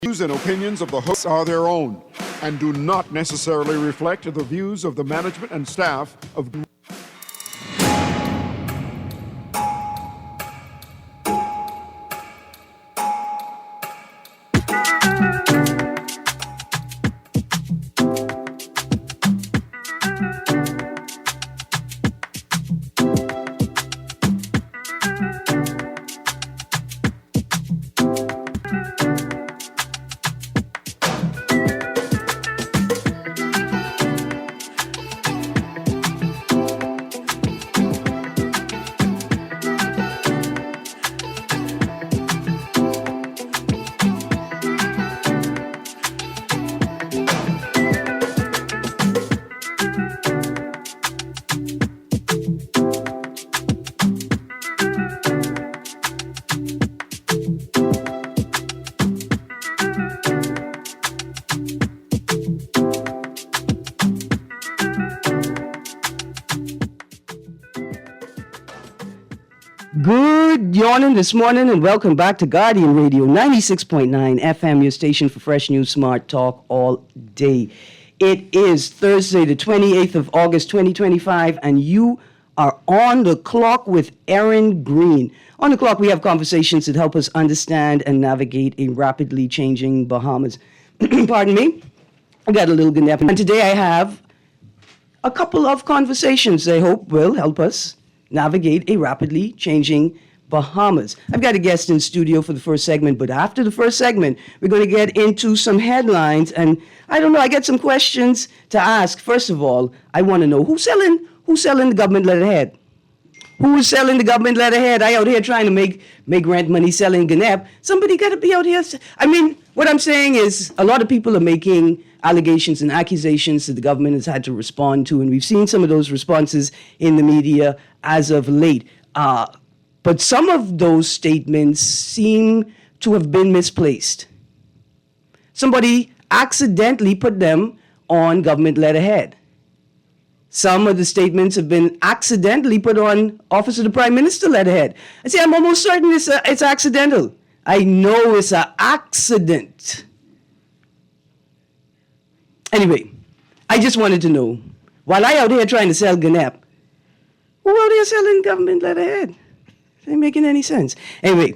Views and opinions of the hosts are their own and do not necessarily reflect the views of the management and staff of Good yawning this morning and welcome back to Guardian Radio 96.9 FM, your station for fresh news, smart talk all day. It is Thursday, the 28th of August, 2025, and you are on the clock with Erin, Greene. On the clock, we have conversations that help us understand and navigate a rapidly changing Bahamas. Pardon me. I got a little gnap. And today I have a couple of conversations I hope will help us navigate a rapidly changing Bahamas. I've got a guest in studio for the first segment, but after the first segment, we're going to get into some headlines, and I don't know, I got some questions to ask. First of all, I want to know who's selling the government letterhead? Who is selling the government letterhead? I out here trying to make rent money selling Gnep. Somebody got to be out here. I mean, what I'm saying is a lot of people are making allegations and accusations that the government has had to respond to, and we've seen some of those responses in the media as of late. But some of those statements seem to have been misplaced. Somebody accidentally put them on government letterhead. Some of the statements have been accidentally put on Office of the Prime Minister letterhead. I say, I'm almost certain it's accidental. I know it's an accident. Anyway, I just wanted to know, while I out here trying to sell Gnep, who out here selling government letterhead? It ain't making any sense. Anyway,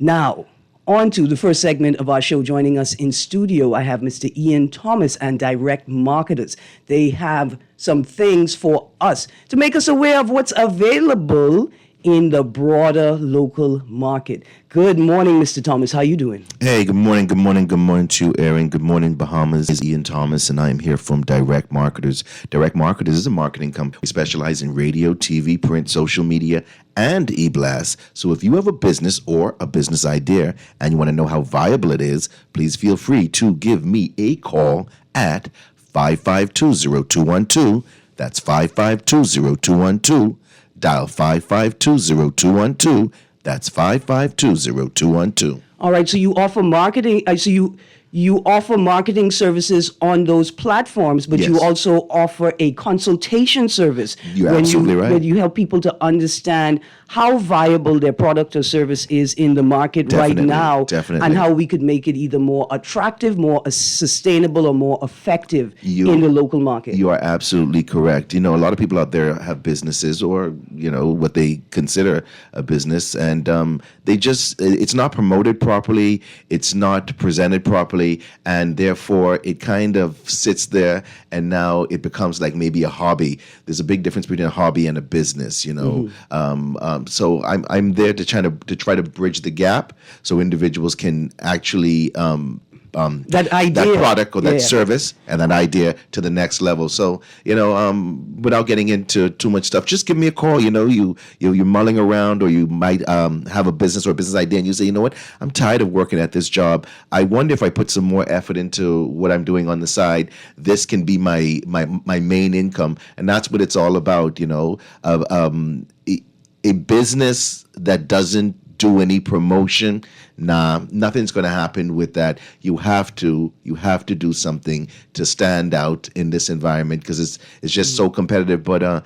now, on to the first segment of our show. Joining us in studio, I have Mr. Ian Thomas and Direct Marketers. They have some things for us to make us aware of what's available in the broader local market. Good morning, Mr. Thomas. How you doing? Hey, good morning to you, Erin. Good morning, Bahamas. This is Ian Thomas, and I am here from Direct Marketers. Direct Marketers is a marketing company. We specialize in radio, TV, print, social media, and e-blast. So if you have a business or a business idea and you want to know how viable it is, please feel free to give me a call at 552-0212. That's 552-0212. Dial 552-0212. That's 552-0212. All right, so you offer marketing. You offer marketing services on those platforms, but you Yes. also offer a consultation service. You're absolutely right. When you help people to understand how viable their product or service is in the market right now, and how we could make it either more attractive, more sustainable, or more effective in the local market. You are absolutely correct. You know, a lot of people out there have businesses or, you know, what they consider a business, and it's not promoted properly, it's not presented properly, and therefore it kind of sits there, and now it becomes like maybe a hobby. There's a big difference between a hobby and a business, you know. So I'm there to try to bridge the gap so individuals can actually that product or that service and that idea to the next level. So, you know, without getting into too much stuff, just give me a call. You know, you're mulling around, or you might have a business or a business idea, and you say, you know what, I'm tired of working at this job. I wonder if I put some more effort into what I'm doing on the side, this can be my main income. And that's what it's all about, you know. A business that doesn't do any promotion Nah, nothing's going to happen with that. You have to do something to stand out in this environment because it's just so competitive. But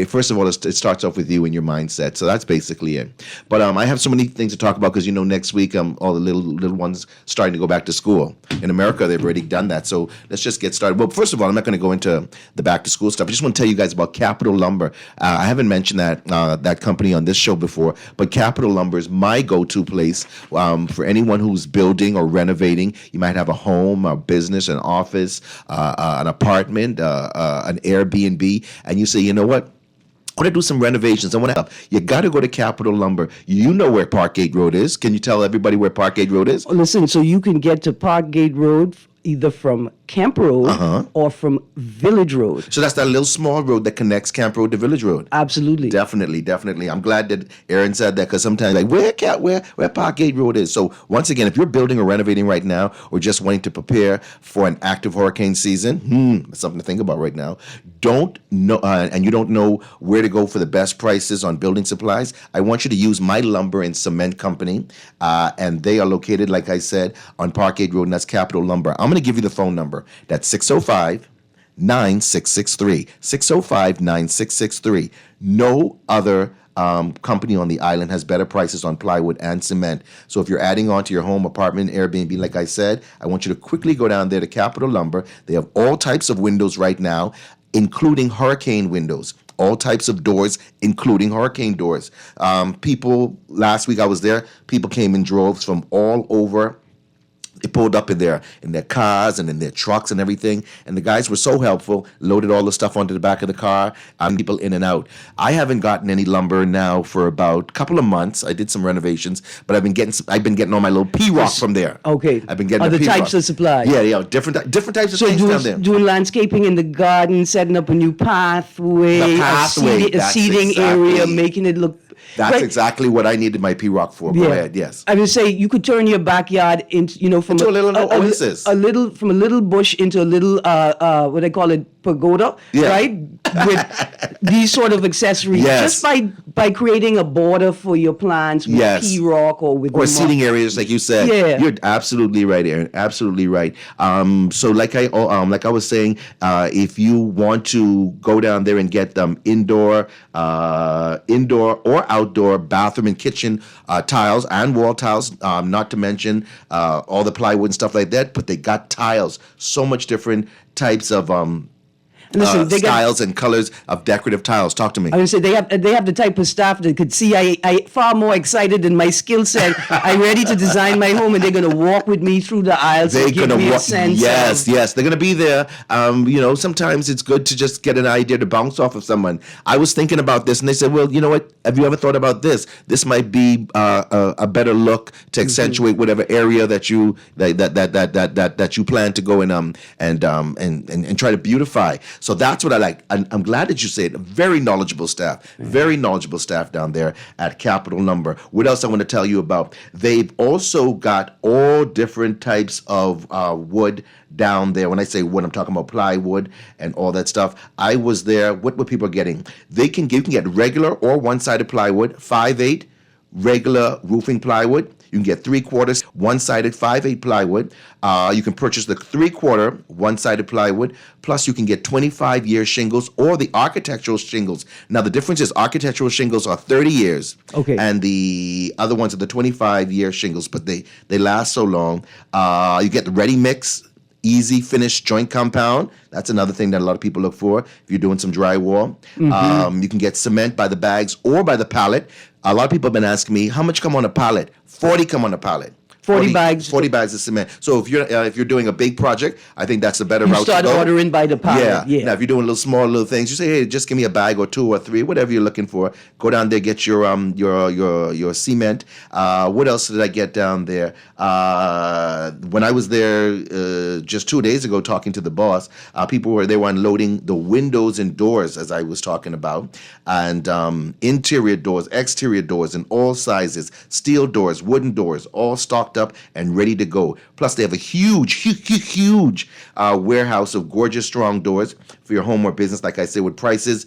first of all, it starts off with you and your mindset. So that's basically it. But I have so many things to talk about because next week all the little ones starting to go back to school. In America, they've already done that. So let's just get started. Well, first of all, I'm not going to go into the back to school stuff. I just want to tell you guys about Capital Lumber. I haven't mentioned that company on this show before, but Capital Lumber is my go-to place for anyone who's building or renovating. You might have a home, a business, an office, an apartment, an Airbnb, and you say, you know what? I want to do some renovations. I want to help. You got to go to Capital Lumber. You know where Parkgate Road is. Can you tell everybody where Parkgate Road is? Listen, so you can get to Parkgate Road either from Camp Road or from Village Road. So that's that little small road that connects Camp Road to Village Road. Absolutely. Definitely. I'm glad that Erin said that because sometimes where Parkgate Road is. So once again, if you're building or renovating right now or just wanting to prepare for an active hurricane season, that's something to think about right now. Don't know, and you don't know where to go for the best prices on building supplies. I want you to use my lumber and cement company, and they are located, like I said, on Parkgate Road, and that's Capital Lumber. I'm going to give you the phone number. That's 605-9663. 605-9663. No other company on the island has better prices on plywood and cement. So if you're adding on to your home, apartment, Airbnb, like I said, I want you to quickly go down there to Capital Lumber. They have all types of windows right now, including hurricane windows. All types of doors, including hurricane doors. People, last week I was there, people came in droves from all over. They pulled up in their cars and in their trucks and everything, and the guys were so helpful, loaded all the stuff onto the back of the car, and people in and out. I haven't gotten any lumber now for about a couple of months. I did some renovations, but I've been getting all my little P-rock from there. Okay. I've been getting the P-rock. types of supplies. Yeah, different types of things down there. Doing landscaping in the garden, setting up a new pathway, a seating area, making it look. That's exactly what I needed my P-rock for. Go ahead, yes. I would say you could turn your backyard into, from a little oasis. From a little bush into a little, what they call it, pagoda, right? With these sort of accessories, just by creating a border for your plants with P-rock or seating areas, like you said. Yeah. You're absolutely right, Erin. Absolutely right. So like I was saying, if you want to go down there and get them indoor or outdoor bathroom and kitchen tiles and wall tiles, not to mention all the plywood and stuff like that, but they got tiles, so much different types of styles and colors of decorative tiles. Talk to me. I would say they have the type of staff that could see I far more excited than my skill set. I'm ready to design my home, and they're going to walk with me through the aisles and give me a sense. Yes, they're going to be there. Sometimes it's good to just get an idea to bounce off of someone. I was thinking about this, and they said, "Well, you know what? Have you ever thought about this? This might be a better look to accentuate whatever area that you that you plan to go and try to beautify." So that's what I like. I'm glad that you say it. Very knowledgeable staff. Very knowledgeable staff down there at Capital Lumber. What else I want to tell you about? They've also got all different types of wood down there. When I say wood, I'm talking about plywood and all that stuff. I was there. What people are getting? You can get regular or one-sided plywood, 5/8 regular roofing plywood. You can get 3/4 one-sided 5/8 plywood. You can purchase the 3/4 one-sided plywood. Plus, you can get 25-year shingles or the architectural shingles. Now, the difference is architectural shingles are 30 years. Okay. And the other ones are the 25-year shingles, but they last so long. You get the ready mix, easy finish joint compound. That's another thing that a lot of people look for if you're doing some drywall. You can get cement by the bags or by the pallet. A lot of people have been asking me, how much come on a pallet? 40 come on a pallet. 40 bags. 40 bags of cement. So if you're doing a big project, I think that's a better route to go. You start ordering by the pallet. Yeah. Now if you're doing little things, you say, hey, just give me a bag or 2 or 3, whatever you're looking for. Go down there, get your cement. What else did I get down there? When I was there just 2 days ago talking to the boss, people were unloading the windows and doors, as I was talking about, and interior doors, exterior doors in all sizes, steel doors, wooden doors, all stocked up and ready to go. Plus, they have a huge warehouse of gorgeous, strong doors for your home or business, like I said, with prices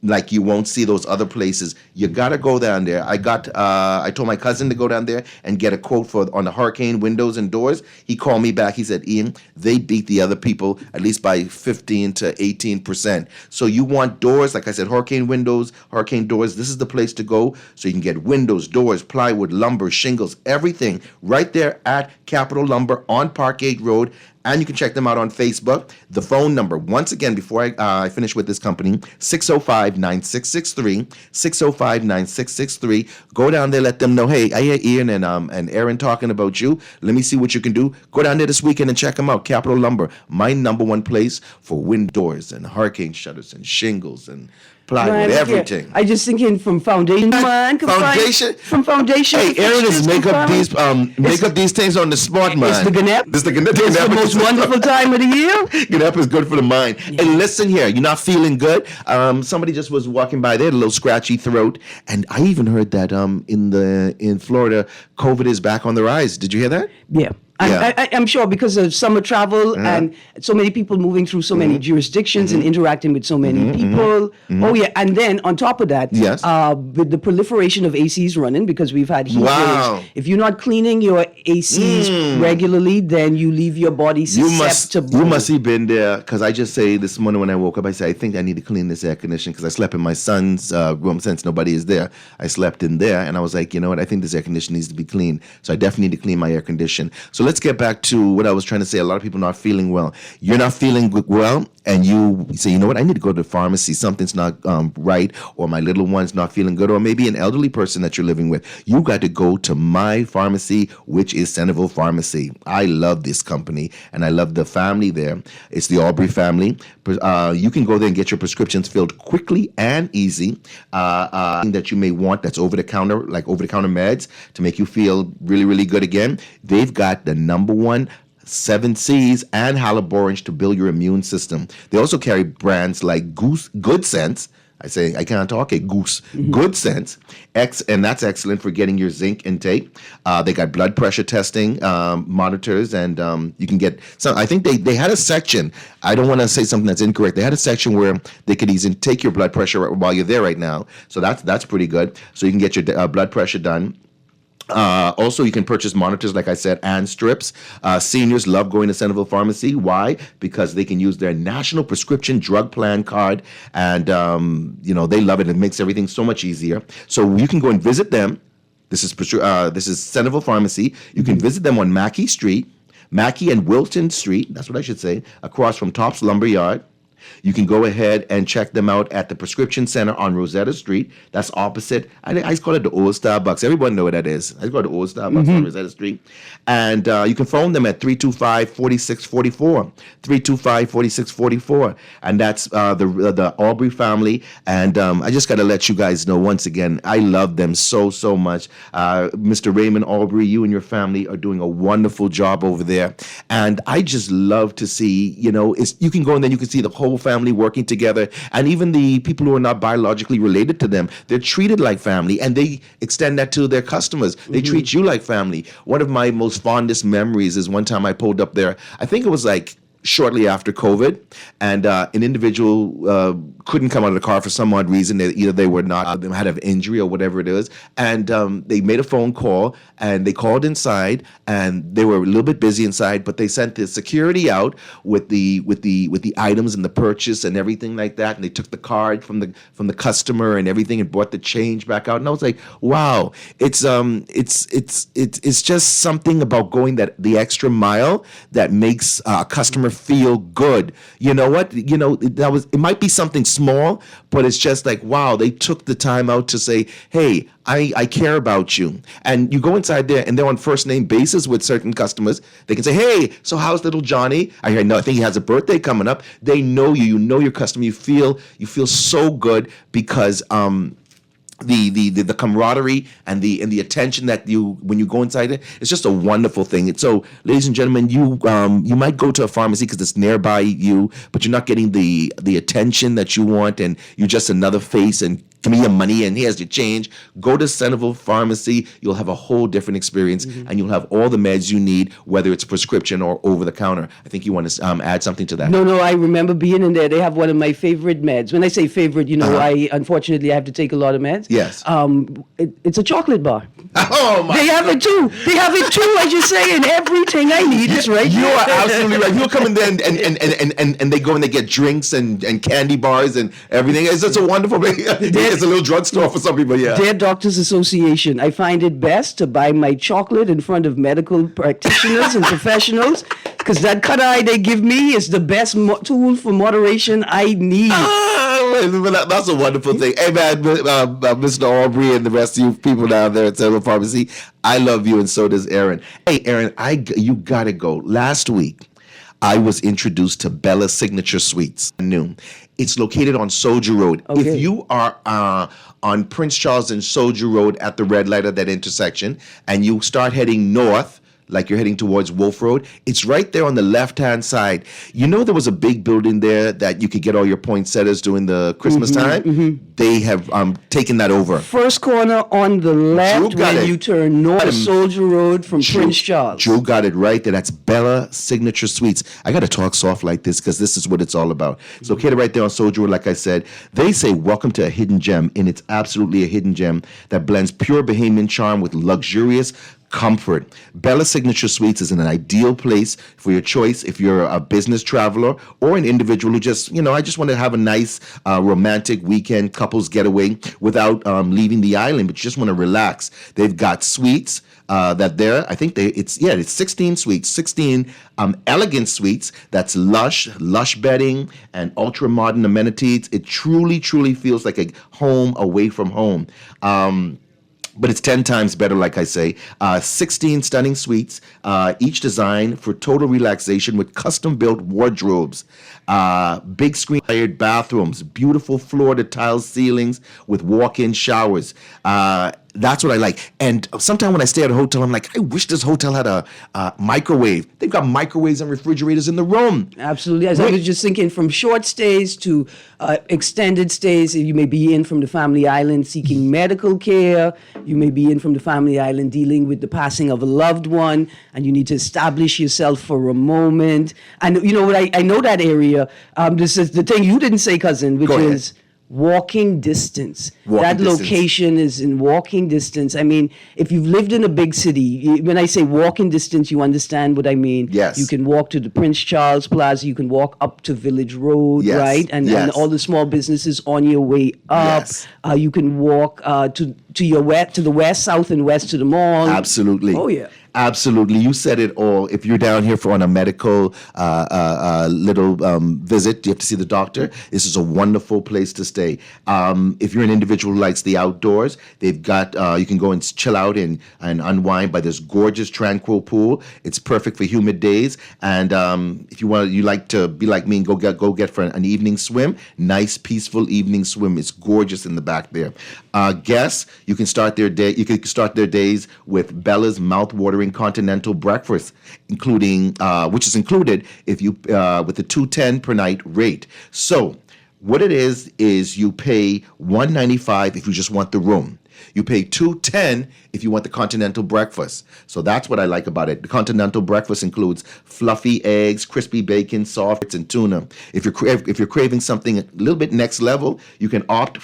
like you won't see those other places. You gotta go down there. I told my cousin to go down there and get a quote on the hurricane windows and doors. He called me back. He said, Ian, they beat the other people at least by 15 to 18%. So you want doors, like I said, hurricane windows, hurricane doors. This is the place to go so you can get windows, doors, plywood, lumber, shingles, everything right there at Capital Lumber on Parkgate Road. And you can check them out on Facebook. The phone number, once again, before I finish with this company, 605-9663, 605-9663. Go down there, let them know, hey, I hear Ian and Erin talking about you. Let me see what you can do. Go down there this weekend and check them out. Capital Lumber, my number one place for wind doors and hurricane shutters and shingles and plywood, everything. I just thinking from foundation. Man, foundation? From foundation. Hey, Erin is make up these things on the spot, man. It's the Gnep. It's the Gnep. It's the most wonderful time of the year. Gnep is good for the mind. Yeah. And listen here, you're not feeling good. Somebody just was walking by. They had a little scratchy throat, and I even heard that in Florida, COVID is back on the rise. Did you hear that? Yeah. I'm sure because of summer travel and so many people moving through so many jurisdictions and interacting with so many people. Oh, yeah. And then on top of that, with the proliferation of ACs running, because we've had heat waves, if you're not cleaning your ACs regularly, then you leave your body susceptible. You must have been there, because I just say this morning when I woke up, I said, I think I need to clean this air conditioner, because I slept in my son's room since nobody is there. I slept in there, and I was like, you know what? I think this air conditioner needs to be cleaned. So I definitely need to clean my air conditioner. So let's get back to what I was trying to say. A lot of people not feeling well. You're not feeling well, and you say, you know what, I need to go to the pharmacy. Something's not right, or my little one's not feeling good, or maybe an elderly person that you're living with. You got to go to my pharmacy, which is Centerville Pharmacy. I love this company, and I love the family there. It's the Aubrey family. You can go there and get your prescriptions filled quickly and easy. That you may want that's over-the-counter, like over-the-counter meds to make you feel really, really good again. They've got the number one 7 C's and Haloborange to build your immune system. They also carry brands like Good Sense. I can't talk. Goose. Good Sense. And that's excellent for getting your zinc intake. They got blood pressure testing monitors, and you can get some. I think they had a section. I don't want to say something that's incorrect. They had a section where they could even take your blood pressure while you're there right now. So that's pretty good. So you can get your blood pressure done. Also, you can purchase monitors, like I said, and strips. Seniors love going to Centerville Pharmacy. Why? Because they can use their National Prescription Drug Plan card, and they love it. It makes everything so much easier. So you can go and visit them. This is Centerville Pharmacy. You can visit them on Mackey and Wilton Street. That's what I should say. Across from Tops Lumberyard. You can go ahead and check them out at the Prescription Center on Rosetta Street. That's opposite. I call it the old Starbucks. Everyone know what that is. I call it the old Starbucks on Rosetta Street. And you can phone them at 325-4644. 325-4644. And that's the Aubrey family. And I just got to let you guys know once again, I love them so, so much. Mr. Raymond Aubrey, you and your family are doing a wonderful job over there. And I just love to see, you can go and then you can see the whole family working together, and even the people who are not biologically related to them, they're treated like family, and they extend that to their customers. They treat you like family. One of my most fondest memories is one time I pulled up there. I think it was like shortly after COVID, and an individual couldn't come out of the car for some odd reason. Either they were not, they had an injury or whatever it is, and they made a phone call, and they called inside, and they were a little bit busy inside, but they sent the security out with the items and the purchase and everything like that, and they took the card from the customer and everything and brought the change back out, and I was like, wow, it's just something about going the extra mile that makes a customer feel good. You know what? It might be something small, but it's just like, wow, they took the time out to say, hey, I care about you. And you go inside there and they're on first name basis with certain customers. They can say, hey, so how's little Johnny? I think he has a birthday coming up. They know you know your customer. You feel so good because the camaraderie and the attention that when you go inside it's just a wonderful thing. So, ladies and gentlemen, you might go to a pharmacy because it's nearby you, but you're not getting the attention that you want, and you're just another face and give me your money and here's your change. Go to Centerville Pharmacy. You'll have a whole different experience, and you'll have all the meds you need, whether it's prescription or over the counter. I think you want to add something to that. No, I remember being in there. They have one of my favorite meds. When I say favorite, I unfortunately have to take a lot of meds. Yes. It's a chocolate bar. Oh my! They have it too. They have it too. As you say, and everything I need is right You there. are absolutely right. You'll come in there and they go and they get drinks and candy bars and everything. It's just a wonderful. It's a little drugstore for some people. Yeah. Dear Doctors Association, I find it best to buy my chocolate in front of medical practitioners and professionals, because that cut eye they give me is the best tool for moderation I need. That's a wonderful thing. Hey, man, Mr. Aubrey and the rest of you people down there at Centerville Pharmacy, I love you, and so does Erin. Hey, Erin, you got to go. Last week, I was introduced to Bella Signature Suites. Noon. It's located on Soldier Road. Okay. If you are on Prince Charles and Soldier Road at the red light of that intersection, and you start heading north, like you're heading towards Wolf Road, it's right there on the left-hand side. You know there was a big building there that you could get all your poinsettias during the Christmas time? They have taken that over. First corner on the left when you turn north Soldier Road from Prince Charles. Drew got it right there. That's Bella Signature Suites. I got to talk soft like this because this is what it's all about. It's located right there on Soldier Road, like I said. They say welcome to a hidden gem, and it's absolutely a hidden gem that blends pure Bahamian charm with luxurious comfort. Bella Signature Suites is an ideal place for your choice if you're a business traveler or an individual who just, I just want to have a nice romantic weekend couples getaway without leaving the island, but you just want to relax. They've got suites that there. I think it's 16 suites, 16 elegant suites. That's lush bedding and ultra modern amenities. It truly, truly feels like a home away from home. But it's 10 times better, like I say. 16 stunning suites, each designed for total relaxation with custom-built wardrobes, big screen-wired bathrooms, beautiful floor-to-tile ceilings with walk-in showers. That's what I like. And sometimes when I stay at a hotel, I'm like, I wish this hotel had a microwave. They've got microwaves and refrigerators in the room. Absolutely. As I was just thinking, from short stays to extended stays, you may be in from the family island seeking medical care. You may be in from the family island dealing with the passing of a loved one, and you need to establish yourself for a moment. And you know what? I know that area. This is the thing you didn't say, cousin, which is walking distance. That location is in walking distance. I mean, if you've lived in a big city, when I say walking distance, you understand what I mean. Yes. You can walk to the Prince Charles Plaza. You can walk up to Village Road, right? And all the small businesses on your way up. Yes. You can walk to the west, south, and west to the mall. Absolutely. Oh, yeah. Absolutely. You said it all. If you're down here on a medical little visit, you have to see the doctor, this is a wonderful place to stay. If you're an individual who likes the outdoors, they've got, you can go and chill out and unwind by this gorgeous, tranquil pool. It's perfect for humid days. And if you like to be like me and go get for an evening swim, nice, peaceful evening swim. It's gorgeous in the back there. Guests, you can start their days with Bella's mouth-watering continental breakfast, including which is included if you with the $210 per night rate. So what it is you pay $195 if you just want the room. You pay $210 if you want the continental breakfast. So that's what I like about it. The continental breakfast includes fluffy eggs, crispy bacon, soft and tuna. If you're craving something a little bit next level, you can opt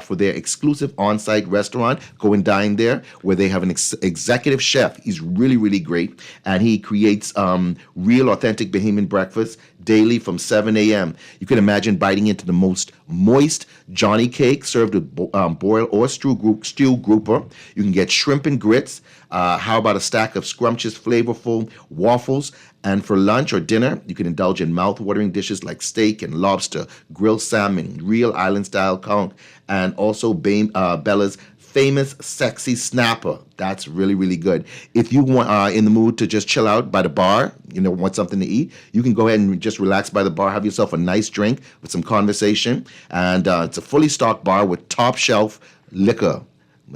for their exclusive on-site restaurant. Go and dine there, where they have an executive chef. He's really, really great, and he creates real, authentic Bahamian breakfast daily from 7 a.m. You can imagine biting into the most moist Johnny cake served with boiled or stew grouper. You can get shrimp and grits. How about a stack of scrumptious, flavorful waffles? And for lunch or dinner, you can indulge in mouth-watering dishes like steak and lobster, grilled salmon, real island-style conch, and also Bella's famous sexy snapper. That's really, really good. If you want in the mood to just chill out by the bar, want something to eat, you can go ahead and just relax by the bar, have yourself a nice drink with some conversation. And it's a fully stocked bar with top shelf liquor.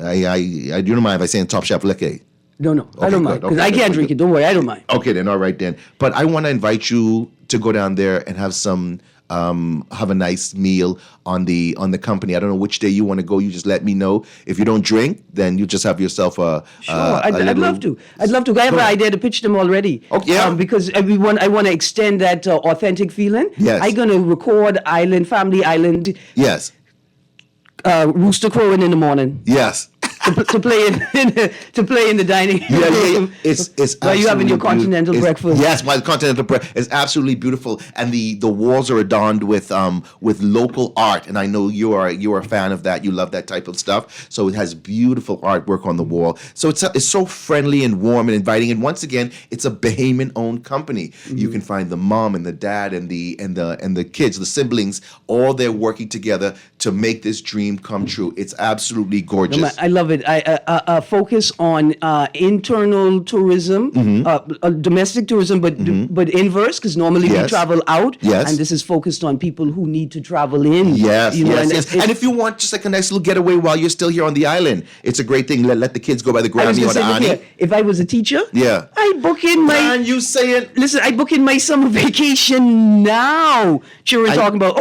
I do not mind if I say top shelf liquor. No, Okay, I don't mind, because I can't drink it. Don't worry, I don't mind. Okay, then, all right then. But I want to invite you to go down there and have some have a nice meal on the company. I don't know which day you want to go. You just let me know. If you don't drink, then you just have yourself a Sure, I'd love to. I'd love to. I have an idea to pitch them already. Okay, yeah. Because I want to extend that authentic feeling. Yes. I'm going to record Family Island, Yes. rooster crowing in the morning. Yes. to play in the dining room. It's while you having your absolutely continental breakfast. Yes, my continental breakfast is absolutely beautiful, and the walls are adorned with local art. And I know you are a fan of that. You love that type of stuff. So it has beautiful artwork on the wall. So it's so friendly and warm and inviting. And once again, it's a Bahamian-owned company. Mm-hmm. You can find the mom and the dad and the kids, the siblings, all there working together to make this dream come true. It's absolutely gorgeous. I love it. I focus on internal tourism, domestic tourism, but inverse, because normally we Yes. travel out, Yes. and this is focused on people who need to travel in. Yes, you know, yes, and yes. And if you want just like a nice little getaway while you're still here on the island, it's a great thing. Let the kids go by the I was Grammy gonna or the say, look Annie. here, if I was a teacher, Yeah. I book in my. And you say it. Listen, I book in my summer vacation now. Children talking about,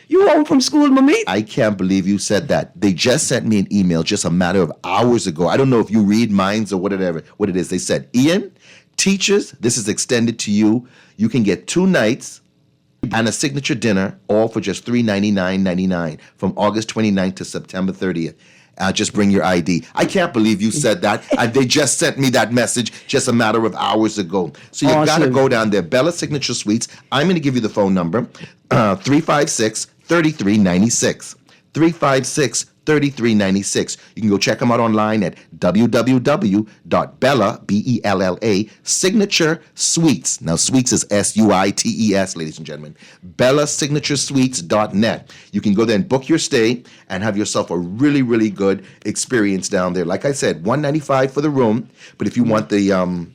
you home from school, mommy? I can't believe you said that. They just sent me an email just a matter of hours ago. I don't know if you read minds or whatever what it is. They said, Ian, teachers, this is extended to you. You can get 2 nights and a signature dinner, all for just $399.99 from August 29th to September 30th. Just bring your ID. I can't believe you said that. They just sent me that message just a matter of hours ago. So you've got to go down there. Bella Signature Suites. I'm going to give you the phone number, 356-3396. 356-3396. You can go check them out online at www.bella, B-E-L-L-A, Signature Suites. Now, Suites is S-U-I-T-E-S, ladies and gentlemen. BellaSignatureSuites.net. You can go there and book your stay and have yourself a really, really good experience down there. Like I said, $195 for the room, but if you want the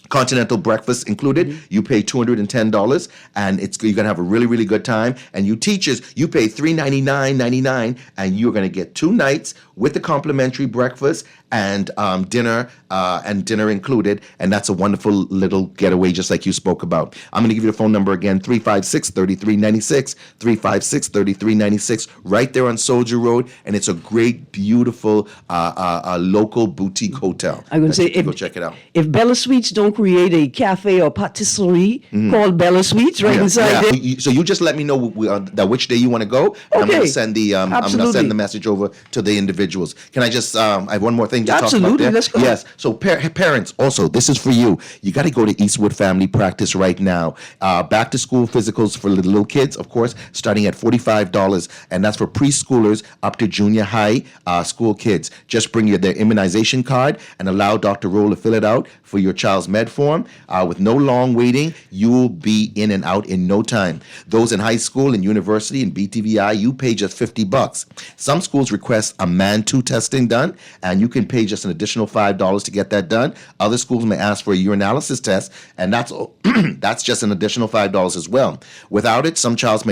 continental breakfast included, you pay $210, and you're gonna have a really, really good time. And you teachers, you pay $399.99, and you're gonna get 2 nights with the complimentary breakfast and dinner included, and that's a wonderful little getaway, just like you spoke about. I'm gonna give you the phone number again: 356-3396, 356-3396, right there on Soldier Road, and it's a great, beautiful local boutique hotel. I'm gonna say, go check it out. If Bella Suites don't create a cafe or patisserie called Bella Suites inside there. So you just let me know which day you want to go, and I'm going to send the the message over to the individuals. Can I just I have one more thing to talk about there? Let's go. Yes. So parents, also, this is for you. You got to go to Eastwood Family Practice right now. Back to school physicals for little kids, of course, starting at $45, and that's for preschoolers up to junior high school kids. Just bring their immunization card and allow Dr. Roll to fill it out for your child's med form. With no long waiting, you'll be in and out in no time. Those in high school and university and BTVI, you pay just $50. Some schools request a MAN2 testing done, and you can pay just an additional $5 to get that done. Other schools may ask for a urinalysis test, and that's just an additional $5 as well. Without it, some parents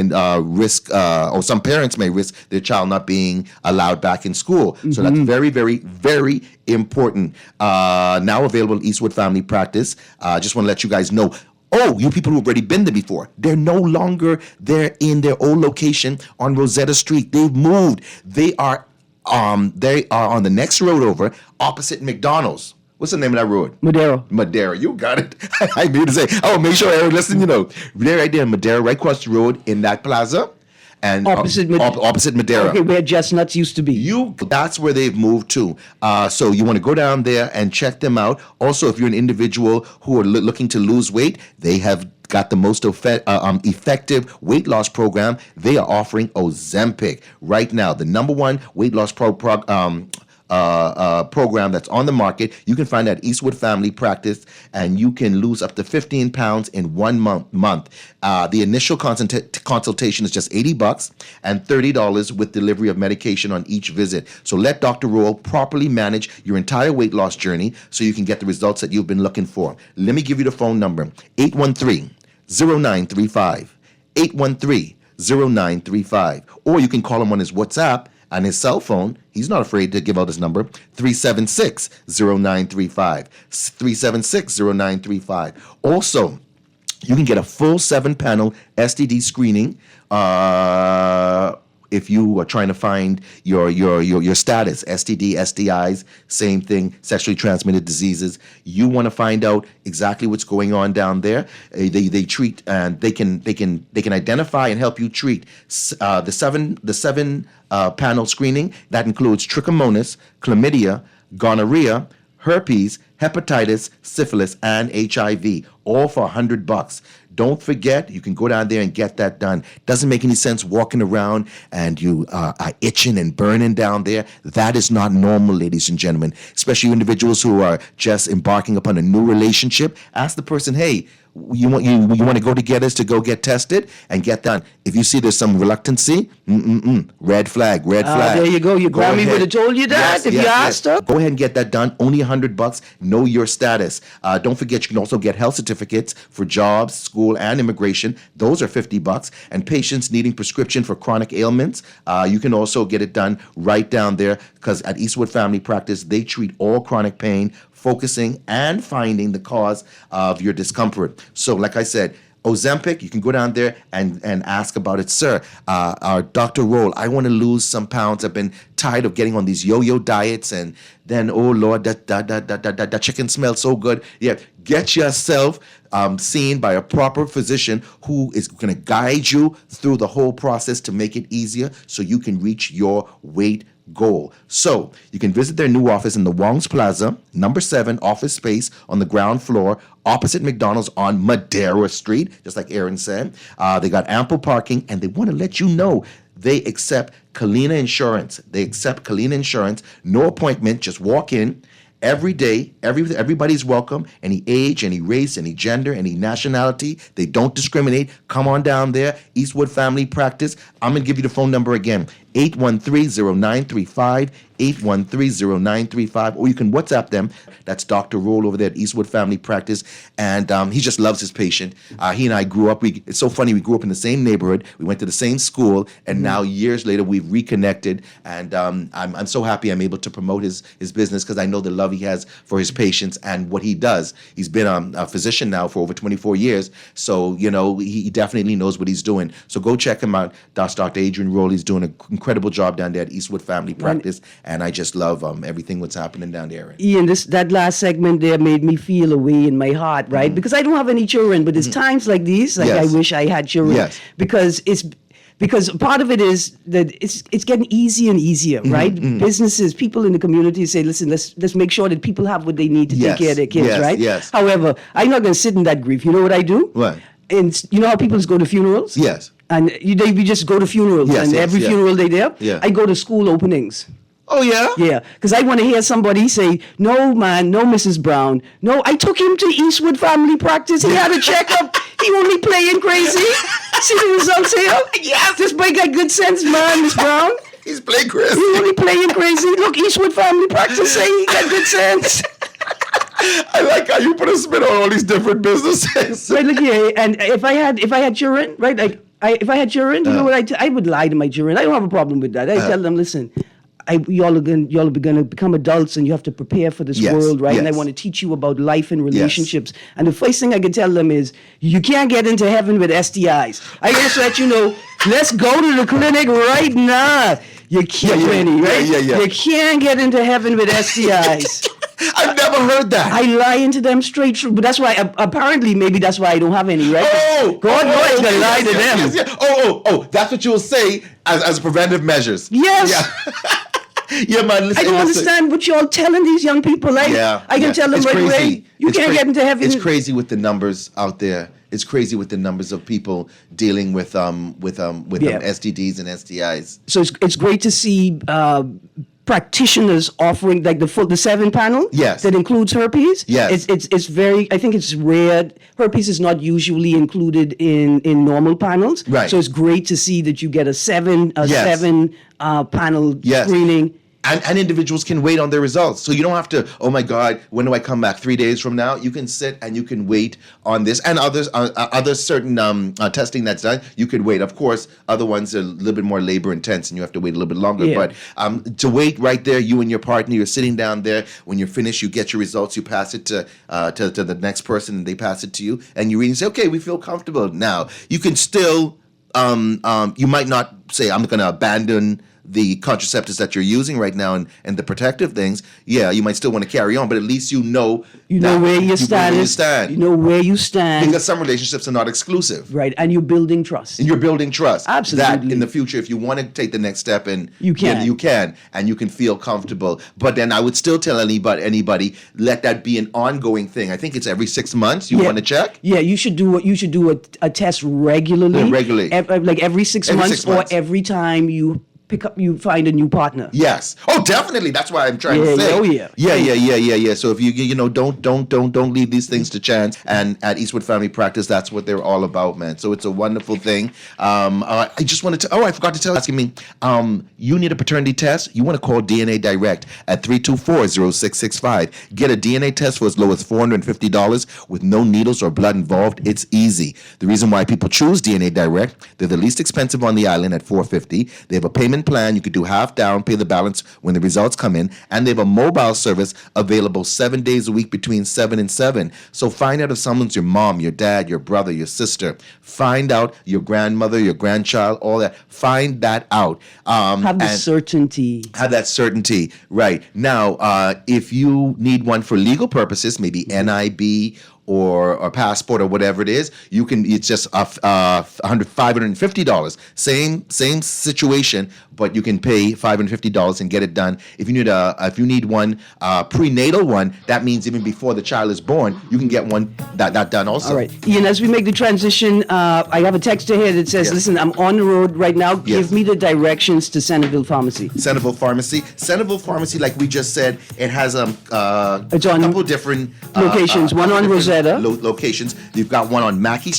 may risk their child not being allowed back in school. So that's very, very, very important. Now available at Eastwood Family Practice. Just want to let you guys know. Oh, you people who've already been there before. They're no longer there in their old location on Rosetta Street. They've moved. They are on the next road over, opposite McDonald's. What's the name of that road? Madera. You got it. I mean to say, make sure Erin listen, they're right there in Madera, right across the road in that plaza. And opposite Madera. Okay, where Just Nuts used to be. That's where they've moved to. So you want to go down there and check them out. Also, if you're an individual who are looking to lose weight, they have got the most effective weight loss program. They are offering Ozempic right now, the #1 weight loss program that's on the market. You can find that Eastwood Family Practice, and you can lose up to 15 pounds in 1 month. The initial consultation is just $80 and $30 with delivery of medication on each visit. So let Dr. Roll properly manage your entire weight loss journey so you can get the results that you've been looking for. Let me give you the phone number: 813-0935. 813-0935. Or you can call him on his WhatsApp on his cell phone. He's not afraid to give out his number: 376-0935. 376-0935. Also, You can get a full 7-panel STD screening. If you are trying to find your status, STD, STIs, same thing, sexually transmitted diseases, you want to find out exactly what's going on down there. They treat and they can identify and help you treat the seven panel screening that includes trichomonas, chlamydia, gonorrhea, herpes, hepatitis, syphilis, and HIV, all for $100. Don't forget, you can go down there and get that done. Doesn't make any sense walking around and you are itching and burning down there. That is not normal, ladies and gentlemen, especially individuals who are just embarking upon a new relationship. Ask the person, hey, you want to go together to go get tested and get done. If you see there's some reluctancy, red flag. There you go. Your Grammy would have told you that if you asked her. Go ahead and get that done. Only $100. Know your status. Don't forget, you can also get health certificates for jobs, school, and immigration. Those are $50. And patients needing prescription for chronic ailments, you can also get it done right down there, because at Eastwood Family Practice, they treat all chronic pain, focusing and finding the cause of your discomfort. So like I said, Ozempic, you can go down there and ask about it. Sir, our Dr. Roll, I want to lose some pounds. I've been tired of getting on these yo-yo diets, and then, oh Lord, that chicken smells so good. Yeah, get yourself seen by a proper physician who is going to guide you through the whole process to make it easier so you can reach your weight goal. So you can visit their new office in the Wongs Plaza, number 7 office space on the ground floor, opposite McDonald's on Madera Street, just like Erin said. They got ample parking, and they want to let you know they accept Kalina Insurance. No appointment, just walk in. Every day, everybody's welcome. Any age, any race, any gender, any nationality. They don't discriminate. Come on down there. Eastwood Family Practice. I'm going to give you the phone number again. 813-0935, 813-0935, or you can WhatsApp them. That's Dr. Roll over there at Eastwood Family Practice, and he just loves his patient. He and I grew up. It's so funny. We grew up in the same neighborhood. We went to the same school, and now years later we've reconnected. And I'm so happy I'm able to promote his business, because I know the love he has for his patients and what he does. He's been a physician now for over 24 years, so he definitely knows what he's doing. So go check him out. That's Dr. Adrian Roll. He's doing an incredible job down there at Eastwood Family Practice, and I just love everything what's happening down there. Ian, that last segment there made me feel a way in my heart, right? Because I don't have any children, but there's times like these, like I wish I had children, because part of it is that it's getting easier and easier, right? Businesses, people in the community say, listen, let's make sure that people have what they need to take care of their kids, right? Yes. However, I'm not going to sit in that grief. You know what I do? What? And you know how people just go to funerals? Yes. And we just go to funerals, and every funeral they there, I go to school openings. Oh, yeah? Yeah, because I want to hear somebody say, no, man, no, Mrs. Brown. No, I took him to Eastwood Family Practice. He had a checkup. He only playing crazy. See the results here? Yes. This boy got good sense, man, Miss Brown. He's playing crazy. He only playing crazy. Look, Eastwood Family Practice say he got good sense. I like how you put a spin on all these different businesses. Right, look here, and if I had children, right, like if I had children, you know what I would lie to my children. I don't have a problem with that. I tell them, listen, y'all are going to become adults, and you have to prepare for this world, right? And I want to teach you about life and relationships. And the first thing I can tell them is, you can't get into heaven with STIs. I just let you know, let's go to the clinic right now. You can't, right? You can't get into heaven with STIs. I've never heard that. I lie into them straight through, but that's why apparently maybe that's why I don't have any, right? God knows I lie to them. Oh, that's what you'll say as preventive measures. Yes. Yeah. Yeah, man. Listen, I don't understand what y'all telling these young people. Like, I can tell them right away, you can't get into heaven. It's crazy with the numbers out there. It's crazy with the numbers of people dealing with STDs and STIs. So it's great to see practitioners offering like the 7 panel. Yes. That includes herpes. Yes. It's very, I think it's rare. Herpes is not usually included in normal panels. Right. So it's great to see that you get a 7 panel screening. and individuals can wait on their results. So you don't have to, oh my God, when do I come back? 3 days from now? You can sit and you can wait on this. And other certain testing that's done, you could wait. Of course, other ones are a little bit more labor intense and you have to wait a little bit longer. Yeah. But to wait right there, you and your partner, you're sitting down there. When you're finished, you get your results, you pass it to the next person, and they pass it to you. And you read and say, okay, we feel comfortable now. You can still, you might not say, I'm going to abandon the contraceptives that you're using right now and the protective things. Yeah, you might still want to carry on, but at least you know where you stand. stand. You know where you stand. Because some relationships are not exclusive. Right, and you're building trust. And you're building trust. Absolutely. That in the future, if you want to take the next step, and You can. you can, and you can feel comfortable. But then I would still tell anybody, let that be an ongoing thing. I think it's every 6 months you want to check. Yeah, you should do a test regularly. Yeah, regularly. Like every 6 Every months, 6 months. or every time you find a new partner. Yes. Oh, definitely. That's why I'm trying to say. Oh, yeah. Yeah. So if you don't leave these things to chance. And at Eastwood Family Practice, that's what they're all about, man. So it's a wonderful thing. I just wanted to. Oh, I forgot to tell. Asking me. You need a paternity test? You want to call DNA Direct at 324-0665. Get a DNA test for as low as $450 with no needles or blood involved. It's easy. The reason why people choose DNA Direct, they're the least expensive on the island at $450. They have a payment plan. You could do half down, pay the balance when the results come in, and they have a mobile service available 7 days a week between 7 and 7. So find out if someone's your mom, your dad, your brother, your sister. Find out your grandmother, your grandchild, all that. Find that out. Have the certainty. Have that certainty. Right. Now, if you need one for legal purposes, maybe NIB or passport or whatever it is, you can. It's just $550. Same situation, but you can pay $550 and get it done. If you need one prenatal one, that means even before the child is born, you can get one that done also. All right, Ian. As we make the transition, I have a texter here that says, Yes. "Listen, I'm on the road right now. Yes. Give me the directions to Centerville Pharmacy." Centerville Pharmacy, like we just said, it has a It's on couple different locations. One on different Rosetta. Locations. You've got one on Mackey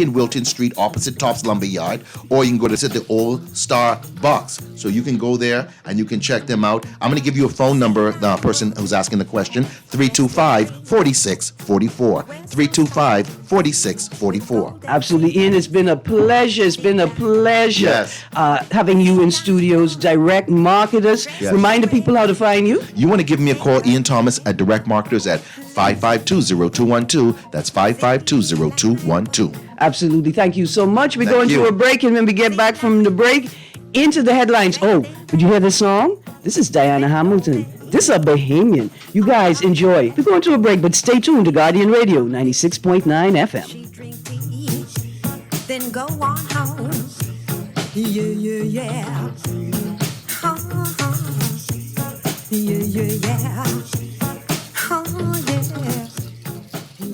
and Wilton Street, opposite Tops Lumberyard, or you can go to the Old Star Box. So you can go there and you can check them out. I'm going to give you a phone number, the person who's asking the question, 325-4644. 325-4644. Absolutely, Ian. It's been a pleasure. Yes. Having you in studios. Direct Marketers. Yes. Remind the people how to find you. You want to give me a call, Ian Thomas at Direct Marketers at 552-0212. That's 552-0212. Absolutely. Thank you so much. We're Thank going you. to a break, and when we get back from the break, into the headlines. Oh, did you hear this song? This is Diana Hamilton. This is a Bahamian. You guys enjoy. We're going to a break, but stay tuned to Guardian Radio 96.9 FM. She drink the each, then go on home. Yeah. Yeah. Oh, yeah.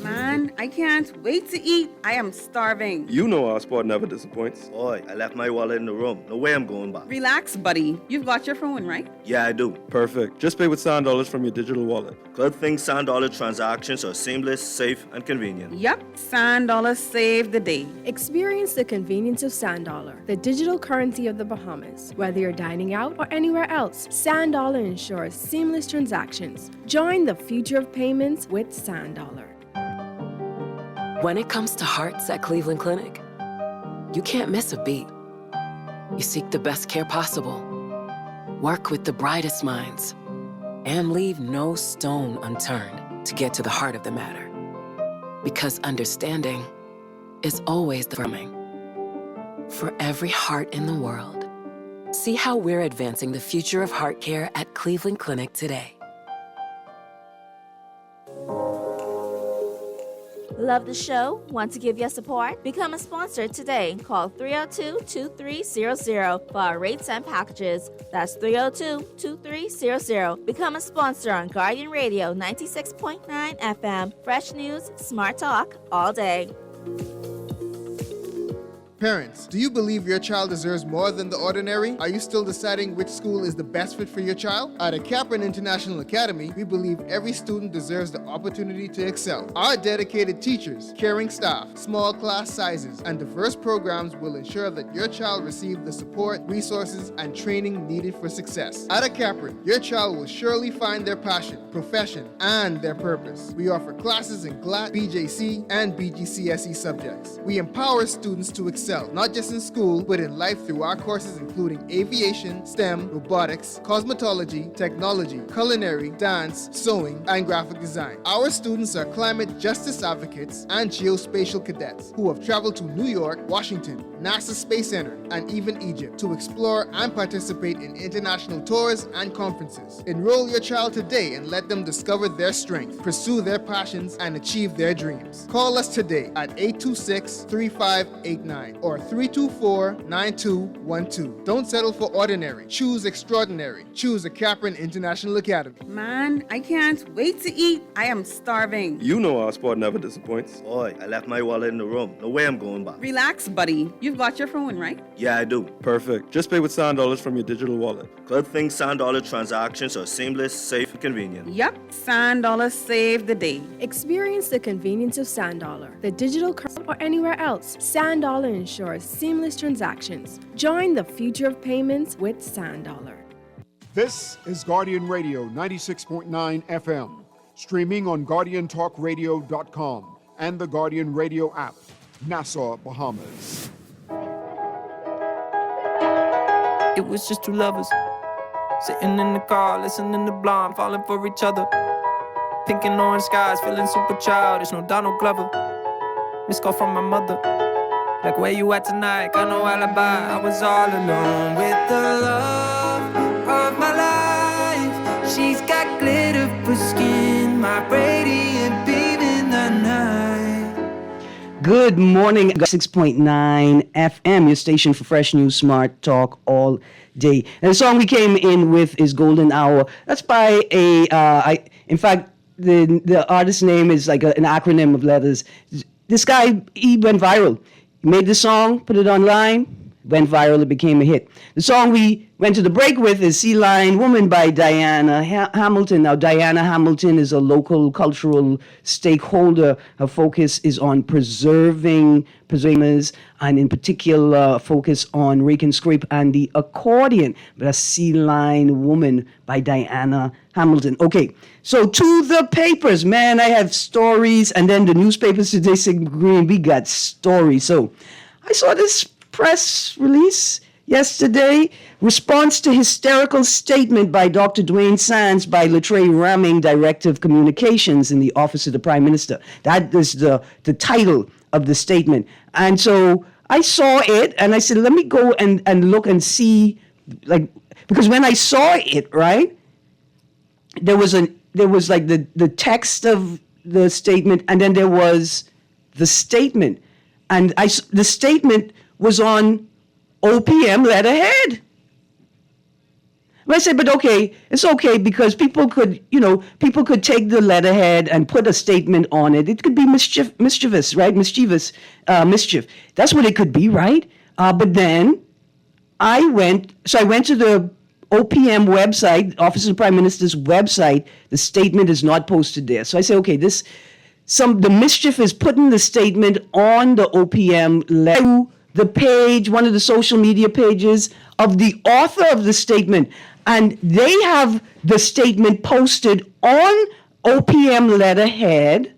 Man, I can't wait to eat. I am starving. You know our sport never disappoints. Boy, I left my wallet in the room. No way I'm going back. Relax, buddy. You've got your phone, right? Yeah, I do. Perfect. Just pay with $100 from your digital wallet. Good thing $100 transactions are seamless, safe, and convenient. Yep, $100 save the day. Experience the convenience of Sand Dollar, the digital currency of the Bahamas. Whether you're dining out or anywhere else, Sand Dollar ensures seamless transactions. Join the future of payments with Sand Dollar. When it comes to hearts at Cleveland Clinic, you can't miss a beat. You seek the best care possible, work with the brightest minds, and leave no stone unturned to get to the heart of the matter. Because understanding is always the firming. For every heart in the world, see how we're advancing the future of heart care at Cleveland Clinic today. Love the show? Want to give your support? Become a sponsor today. Call 302-2300 for our rates and packages. That's 302-2300. Become a sponsor on Guardian Radio 96.9 FM. Fresh news, smart talk, all day. Parents, do you believe your child deserves more than the ordinary? Are you still deciding which school is the best fit for your child? At Akapran International Academy, we believe every student deserves the opportunity to excel. Our dedicated teachers, caring staff, small class sizes, and diverse programs will ensure that your child receives the support, resources, and training needed for success. At Akapran, your child will surely find their passion, profession, and their purpose. We offer classes in GLAT, BJC, and BGCSE subjects. We empower students to excel, not just in school, but in life through our courses including aviation, STEM, robotics, cosmetology, technology, culinary, dance, sewing, and graphic design. Our students are climate justice advocates and geospatial cadets who have traveled to New York, Washington, NASA Space Center, and even Egypt to explore and participate in international tours and conferences. Enroll your child today and let them discover their strength, pursue their passions, and achieve their dreams. Call us today at 826-3589 or 324-9212. Don't settle for ordinary. Choose extraordinary. Choose Akapran International Academy. Man, I can't wait to eat. I am starving. You know our sport never disappoints. Boy, I left my wallet in the room. No way I'm going back. Relax, buddy. You've got your phone, right? Yeah, I do. Perfect. Just pay with $100 from your digital wallet. Good thing $100 transactions are seamless, safe, and convenient. Yep, $100 saved the day. Experience the convenience of SandDollar, the digital currency or anywhere else. SandDollar ensures seamless transactions. Join the future of payments with SandDollar. This is Guardian Radio 96.9 FM, streaming on GuardianTalkRadio.com and the Guardian Radio app, Nassau, Bahamas. It was just two lovers, sitting in the car, listening to Blonde, falling for each other. Pink and orange skies, feeling super childish, no Donald Glover. Missed call from my mother, like where you at tonight, got no alibi. I was all alone with the love of my life. She's got glitter for skin, my radiant beam in the night. Good morning, 6.9 FM, your station for fresh news, smart talk all day. And the song we came in with is Golden Hour. That's by in fact, the artist's name is like an acronym of letters. This guy, he went viral. He made the song, put it online, went viral, it became a hit. The song we went to the break with is Sea Lion Woman by Diana Hamilton. Now, Diana Hamilton is a local cultural stakeholder. Her focus is on preserving and in particular focus on rake and scrape and the accordion. But a Sea Lion Woman by Diana Hamilton. Okay, so to the papers. Man, I have stories. And then the newspapers today say, Greene, we got stories. So I saw this press release yesterday. Response to hysterical statement by Dr. Dwayne Sands by Latre Ramming, Director of Communications in the Office of the Prime Minister. That is the title of the statement. And so I saw it and I said, let me go and look and see, like, because when I saw it, right, there was like the text of the statement and then there was the statement. And the statement was on OPM letterhead. And I said, but okay, it's okay because people could take the letterhead and put a statement on it. It could be mischievous, right? Mischief. That's what it could be, right? But then I went to the OPM website, Office of the Prime Minister's website. The statement is not posted there. So I say, okay, the mischief is putting the statement on the OPM letter, the page, one of the social media pages of the author of the statement. And they have the statement posted on OPM letterhead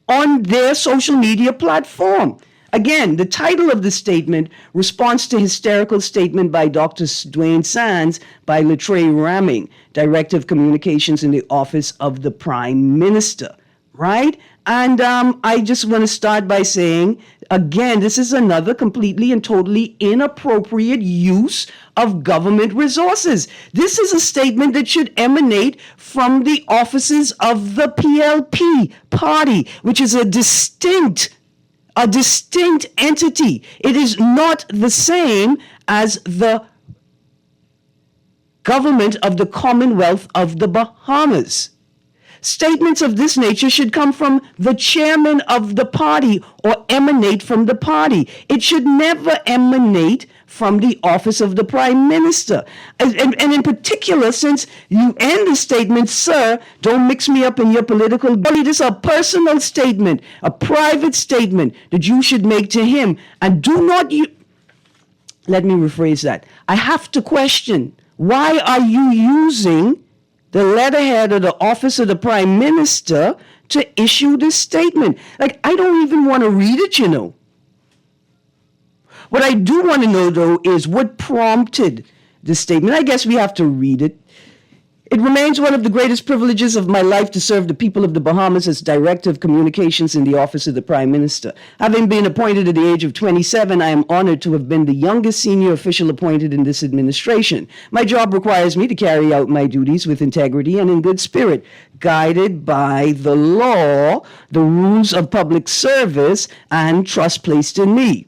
on their social media platform. Again, the title of the statement, Response to Hysterical Statement by Dr. Dwayne Sands by Latre Ramming, Director of Communications in the Office of the Prime Minister. Right? And I just want to start by saying, again, this is another completely and totally inappropriate use of government resources. This is a statement that should emanate from the offices of the PLP party, which is a distinct entity. It is not the same as the government of the Commonwealth of the Bahamas. Statements of this nature should come from the chairman of the party or emanate from the party. It should never emanate from the office of the prime minister. And in particular, since you end the statement, sir, don't mix me up in your political bully. This is a personal statement, a private statement that you should make to him. And do not let me rephrase that. I have to question, why are you using the letterhead of the office of the prime minister to issue this statement? Like, I don't even want to read it, you know. What I do want to know, though, is what prompted this statement. I guess we have to read it. It remains one of the greatest privileges of my life to serve the people of the Bahamas as Director of Communications in the Office of the Prime Minister. Having been appointed at the age of 27, I am honored to have been the youngest senior official appointed in this administration. My job requires me to carry out my duties with integrity and in good spirit, guided by the law, the rules of public service, and trust placed in me.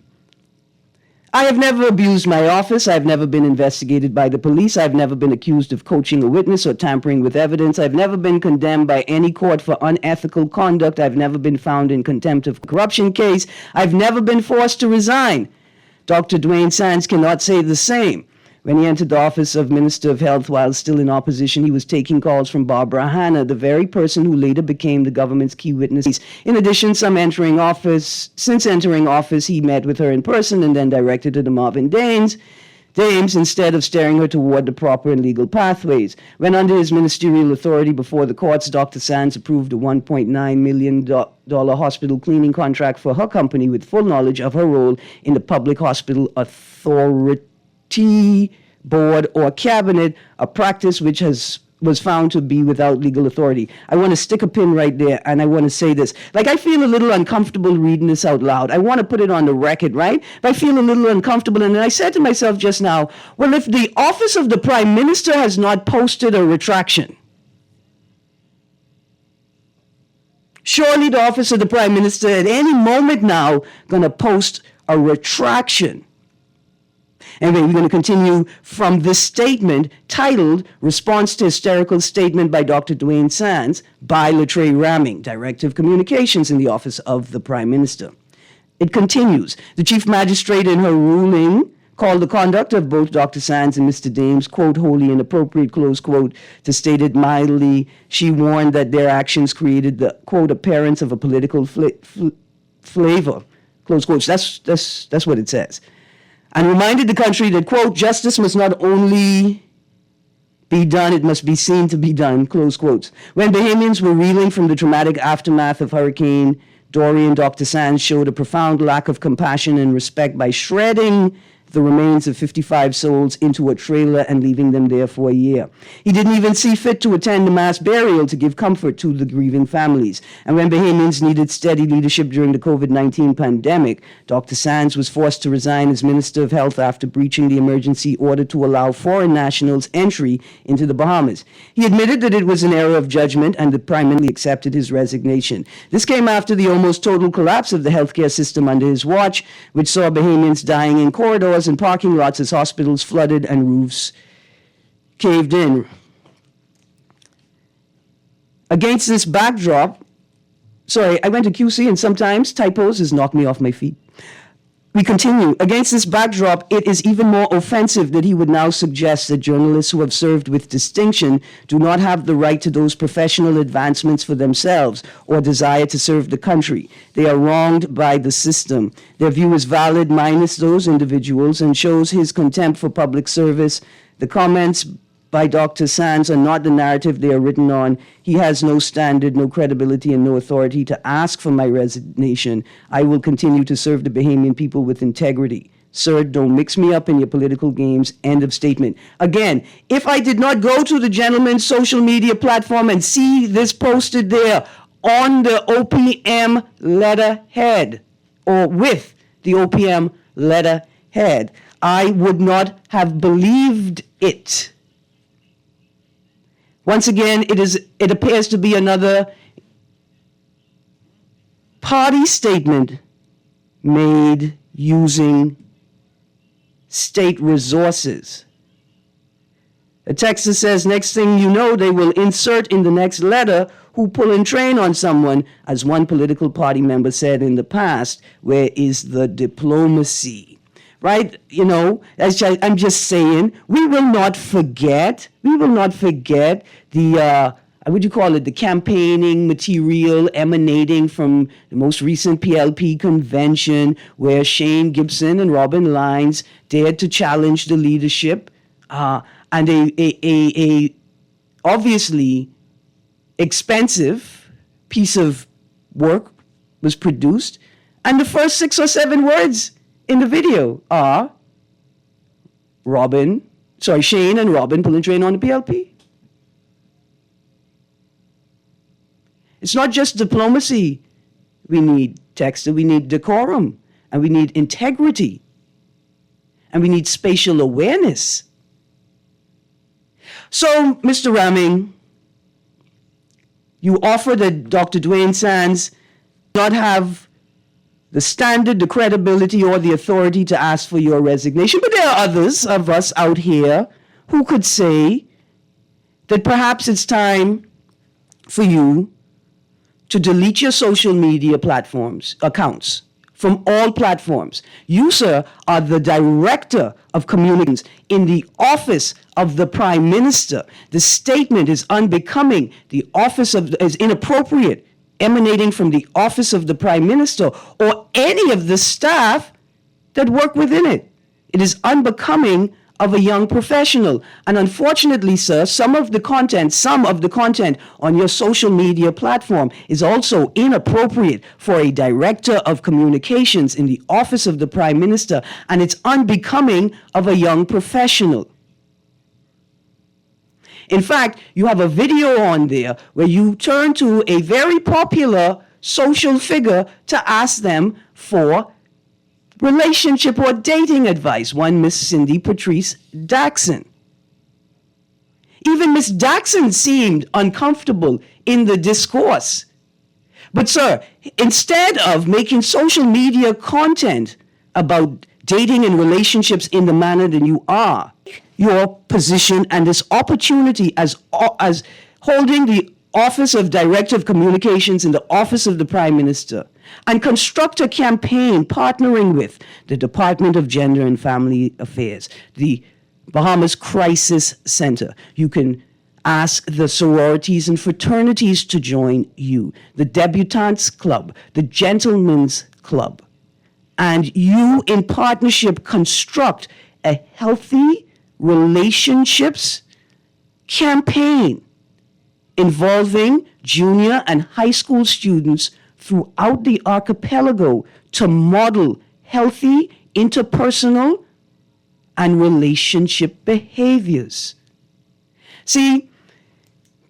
I have never abused my office. I've never been investigated by the police. I've never been accused of coaching a witness or tampering with evidence. I've never been condemned by any court for unethical conduct. I've never been found in contempt of corruption case. I've never been forced to resign. Dr. Dwayne Sands cannot say the same. When he entered the office of Minister of Health while still in opposition, he was taking calls from Barbara Hanna, the very person who later became the government's key witness. In addition, since entering office, he met with her in person and then directed her to Marvin Dames instead of steering her toward the proper and legal pathways. When under his ministerial authority before the courts, Dr. Sands approved a $1.9 million hospital cleaning contract for her company with full knowledge of her role in the Public Hospital Authority board or cabinet, a practice which was found to be without legal authority. I want to stick a pin right there, and I want to say this. Like, I feel a little uncomfortable reading this out loud. I want to put it on the record, right? But I feel a little uncomfortable, and then I said to myself just now, well, if the office of the prime minister has not posted a retraction, surely the office of the prime minister at any moment now going to post a retraction. Anyway, we're going to continue from this statement titled Response to Hysterical Statement by Dr. Dwayne Sands by Latreille Ramming, Director of Communications in the Office of the Prime Minister. It continues. The Chief Magistrate in her ruling called the conduct of both Dr. Sands and Mr. Dames, quote, wholly inappropriate, close quote. To state it mildly, she warned that their actions created the, quote, appearance of a political flavor, close quotes. That's what it says. And reminded the country that, quote, justice must not only be done, it must be seen to be done, close quotes. When Bahamians were reeling from the traumatic aftermath of Hurricane Dorian, Dr. Sands showed a profound lack of compassion and respect by shredding the remains of 55 souls into a trailer and leaving them there for a year. He didn't even see fit to attend the mass burial to give comfort to the grieving families. And when Bahamians needed steady leadership during the COVID-19 pandemic, Dr. Sands was forced to resign as Minister of Health after breaching the emergency order to allow foreign nationals entry into the Bahamas. He admitted that it was an error of judgment and the Prime Minister accepted his resignation. This came after the almost total collapse of the healthcare system under his watch, which saw Bahamians dying in corridors and parking lots as hospitals flooded and roofs caved in. Against this backdrop, I went to QC and sometimes typos just knock me off my feet. We continue. Against this backdrop, it is even more offensive that he would now suggest that journalists who have served with distinction do not have the right to those professional advancements for themselves or desire to serve the country. They are wronged by the system. Their view is valid minus those individuals and shows his contempt for public service. The comments by Dr. Sands are not the narrative they are written on. He has no standard, no credibility, and no authority to ask for my resignation. I will continue to serve the Bahamian people with integrity. Sir, don't mix me up in your political games. End of statement. Again, if I did not go to the gentleman's social media platform and see this posted there on the OPM letterhead, or with the OPM letterhead, I would not have believed it. Once again, it appears to be another party statement made using state resources. The text says, next thing you know, they will insert in the next letter who pull and train on someone, as one political party member said in the past, where is the diplomacy? Right? You know, I'm just saying, we will not forget the, what do you call it, the campaigning material emanating from the most recent PLP convention, where Shane Gibson and Robin Lines dared to challenge the leadership, and a obviously expensive piece of work was produced, and the first 6 or 7 words in the video are Shane and Robin pull and train on the PLP. It's not just diplomacy we need, Texter. We need decorum, and we need integrity, and we need spatial awareness. So, Mr. Ramming, you offer that Dr. Dwayne Sands not have the standard, the credibility, or the authority to ask for your resignation. But there are others of us out here who could say that perhaps it's time for you to delete your social media accounts from all platforms. You, sir, are the director of communications in the office of the Prime Minister. The statement is unbecoming. Is inappropriate, emanating from the office of the Prime Minister or any of the staff that work within it. It is unbecoming of a young professional. And unfortunately, sir, some of the content on your social media platform is also inappropriate for a director of communications in the office of the Prime Minister, and it's unbecoming of a young professional. In fact, you have a video on there where you turn to a very popular social figure to ask them for relationship or dating advice, one Miss Cindy Patrice Daxon. Even Miss Daxon seemed uncomfortable in the discourse. But sir, instead of making social media content about dating and relationships in the manner that you are, your position and this opportunity as holding the Office of Director of Communications in the Office of the Prime Minister, and construct a campaign partnering with the Department of Gender and Family Affairs, the Bahamas Crisis Center. You can ask the sororities and fraternities to join you, the Debutantes Club, the Gentlemen's Club, and you in partnership construct a healthy relationships campaign involving junior and high school students throughout the archipelago to model healthy interpersonal and relationship behaviors. See,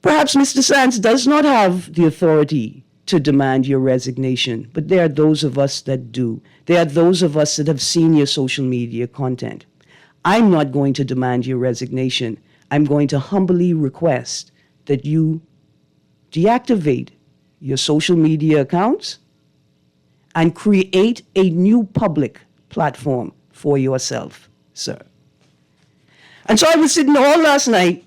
perhaps Mr. Sands does not have the authority to demand your resignation, but there are those of us that do. There are those of us that have seen your social media content. I'm not going to demand your resignation. I'm going to humbly request that you deactivate your social media accounts and create a new public platform for yourself, sir. And so I was sitting all last night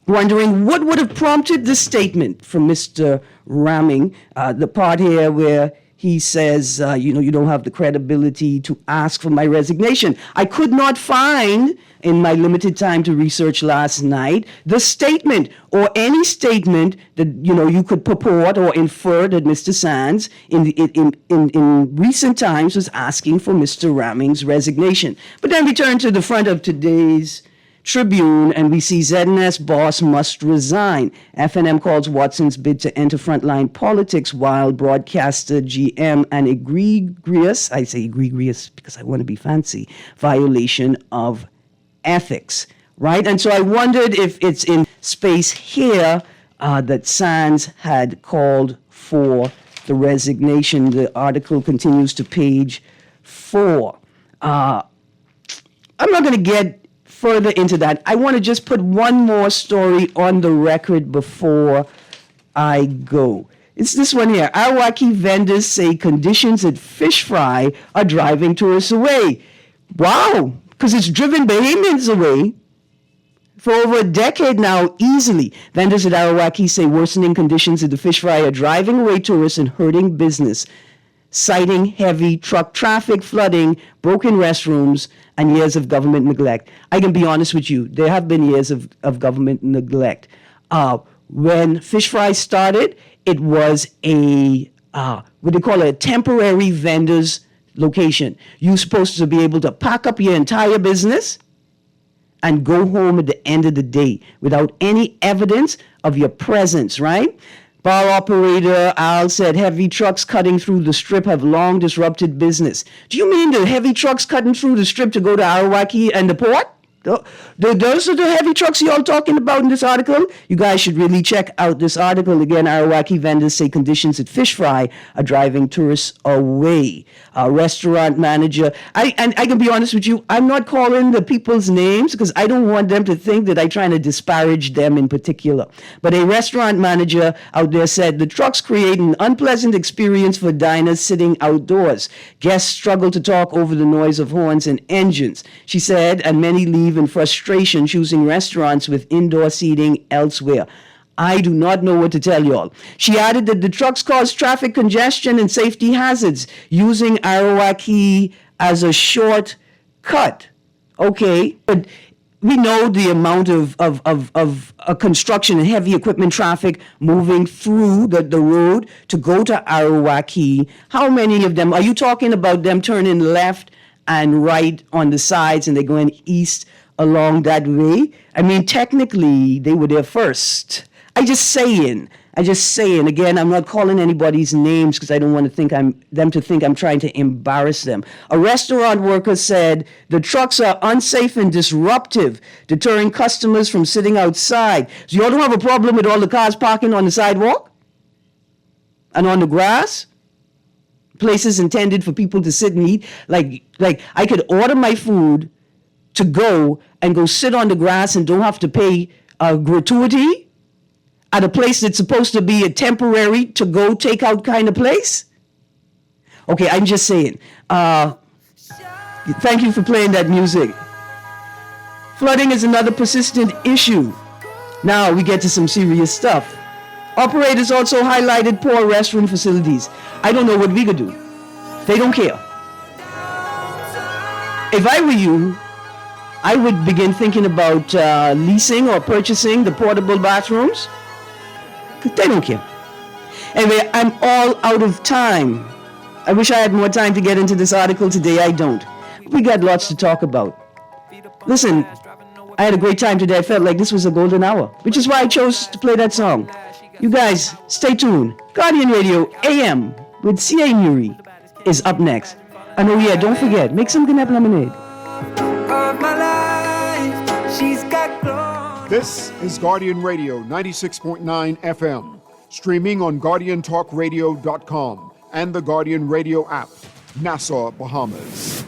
wondering what would have prompted this statement from Mr. Ramming, the part here where he says, you don't have the credibility to ask for my resignation. I could not find, in my limited time to research last night, the statement or any statement that, you could purport or infer that Mr. Sands in recent times was asking for Mr. Ramming's resignation. But then we turn to the front of today's Tribune, and we see ZNS boss must resign. FNM calls Watson's bid to enter frontline politics, while broadcaster GM an egregious, I say egregious because I want to be fancy, violation of ethics, right? And so I wondered if it's in space here that Sands had called for the resignation. The article continues to page 4. I'm not going to get further into that. I want to just put one more story on the record before I go. It's this one here. Awaki vendors say conditions at Fish Fry are driving tourists away. Wow, because it's driven Bahamians away. For over a decade now, easily, vendors at Arawaki say worsening conditions at the fish fry are driving away tourists and hurting business, citing heavy truck traffic, flooding, broken restrooms, and years of government neglect. I can be honest with you, there have been years of government neglect. When fish fry started, it was a, what they call a temporary vendor's location. You're supposed to be able to pack up your entire business and go home at the end of the day without any evidence of your presence, right? Bar operator Al said heavy trucks cutting through the strip have long disrupted business. Do you mean the heavy trucks cutting through the strip to go to Arawaki and the port? Those are the heavy trucks y'all talking about in this article? You guys should really check out this article. Again, Arawaki vendors say conditions at Fish Fry are driving tourists away. Restaurant manager, I can be honest with you, I'm not calling the people's names because I don't want them to think that I'm trying to disparage them in particular. But a restaurant manager out there said the trucks create an unpleasant experience for diners sitting outdoors. Guests struggle to talk over the noise of horns and engines. She said, and many leave in frustration choosing restaurants with indoor seating elsewhere. I do not know what to tell y'all. She added that the trucks cause traffic congestion and safety hazards, using Arawaki as a shortcut. Okay, but we know the amount of construction and heavy equipment traffic moving through the road to go to Arawaki. How many of them, are you talking about them turning left and right on the sides and they're going east along that way? I mean, technically, they were there first. I just saying. Again, I'm not calling anybody's names because I don't want to think them to think I'm trying to embarrass them. A restaurant worker said the trucks are unsafe and disruptive, deterring customers from sitting outside. So y'all don't have a problem with all the cars parking on the sidewalk and on the grass? Places intended for people to sit and eat. Like I could order my food to go and go sit on the grass and don't have to pay a gratuity at a place that's supposed to be a temporary to go take out kind of place. Okay, I'm just saying. Thank you for playing that music. Flooding is another persistent issue. Now we get to some serious stuff. Operators also highlighted poor restroom facilities. I don't know what we could do. They don't care. If I were you, I would begin thinking about leasing or purchasing the portable bathrooms. They don't care. Anyway, I'm all out of time. I wish I had more time to get into this article today. I don't. We got lots to talk about. Listen, I had a great time today. I felt like this was a golden hour, which is why I chose to play that song. You guys, stay tuned. Guardian Radio AM with C.A. Nuri is up next. And oh yeah, don't forget, make some Guinness lemonade. This is Guardian Radio 96.9 FM, streaming on GuardianTalkRadio.com and the Guardian Radio app, Nassau, Bahamas.